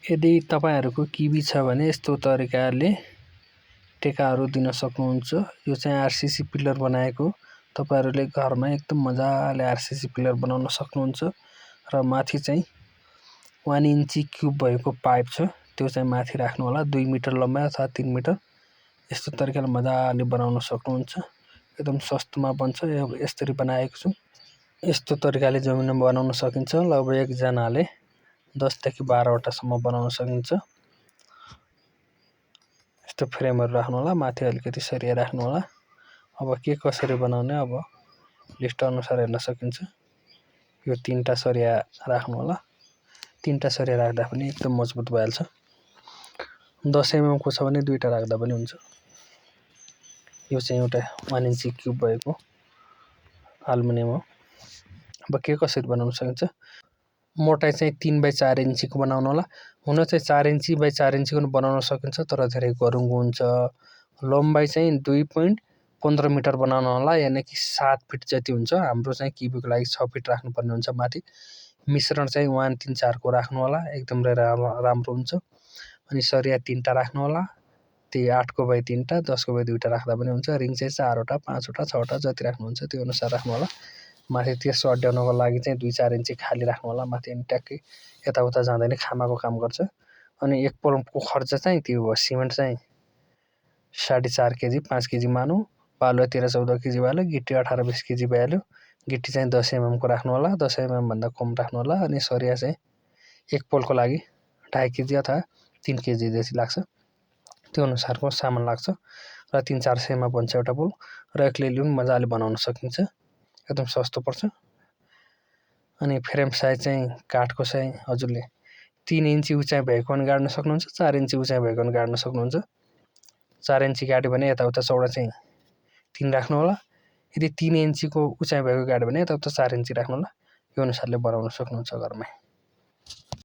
यदि तपाईहरुको किबी छ भने यस्तो तरिकाले टेकाहरू दिन सक्नुहुन्छ। यो चाहिँ आरसीसी पिलर बनाएको तपाईहरुले घरमा एकदम मजाले आरसीसी पिलर बनाउन सक्नुहुन्छ र माथि चाहिँ 1 इन्ची क्युब भएको पाइप छ त्यो चाहिँ माथि राख्नु होला 2 मिटर लम्बाइ अथवा 3 मिटर यस्तो तरिकाले मजाले बनाउन सक्नुहुन्छ। एकदम सस्तोमा बन्छ। यसरी बनाएको छु। यस्तो तरिकाले जमिनमा बनाउन सकिन्छ। लगभग एक जनाले 10 देखि 12 वटा सम्म बनाउन सकिन्छ। यस्तो फ्रेमहरु राख्नु होला माथि अलिकति सरिया राख्नु होला। अब के कसरी बनाउने अब लिस्ट अनुसार हेर्न सकिन्छ। यो 3टा सरिया राख्नु होला। 3टा सरिया राख्दा पनि एकदम मजबुत भइहाल्छ। 10 mm को छ भने 2टा राख्दा पनि हुन्छ। यो चाहिँ एउटा 1 इन्ची क्युब भएको एल्युमिनियम हो। अब के कसरी बनाउन सकिन्छ। मोटाइ चाहिँ 3 बाइ 4 इन्ची को बनाउनु होला। हुन चाहिँ 4 इन्ची बाइ 4 इन्ची को बनाउन सकिन्छ तर धेरै गरुङ्गो हुन्छ। लम्बाइ चाहिँ 2.15 मिटर बनाउन होला यानि कि 7 फिट जति हुन्छ। हाम्रो चाहिँ किबीको लागि 6 फिट राख्नु पर्ने हुन्छ माथि। मिश्रण चाहिँ 1 3 4 को राख्नु होला एकदमै राम्रो हुन्छ। अनि सरिया 3टा राख्नु होला। त्यही 8 को बाइ 3टा 10 को बाइ 2टा राख्दा पनि हुन्छ। रिङ चाहिँ 4 वटा 5 वटा 6 वटा जति राख्नुहुन्छ त्यो अनुसार राख्नु होला। माथि त्यसो अड्याउनको लागि चाहिँ 2-4 इन्ची खाली राख्नु होला। माथि अनि ट्याक्कै यताउता जाँदैन खामाको काम गर्छ। अनि एक पोलको खर्च चाहिँ त्यो सिमेन्ट चाहिँ 4.5 केजी 5 केजी मानु बालुवा 13-14 केजी भयो गिटी 18-20 केजी भइहाल्यो। गिटी चाहिँ 10 mm को राख्नु होला 10 mm भन्दा कम राख्नु होला। अनि सरिया चाहिँ एक पोलको लागि 2.5 केजी अथवा 3 केजी जति लाग्छ। त्यो अनुसारको सामान लाग्छ र 300-400 मा बन्छ एउटा पोल र एक्लैले पनि मजाले बनाउन सकिन्छ। एकदम सस्तो पर्छ। अनि फ्रेम साइज चाहिँ काठको चाहिँ हजुरले 3 इन्ची उचाइ भएको पनि गाड्न सक्नुहुन्छ 4 इन्ची उचाइ भएको पनि गाड्न सक्नुहुन्छ। 4 इन्ची गाड्यो भने यताउता चौडा चाहिँ 3 राख्नु होला। यदि 3 इन्ची को उचाइ भएको गाड्यो भने यताउता 4 इन्ची राख्नु होला। यो अनुसारले बनाउन सक्नुहुन्छ घरमै।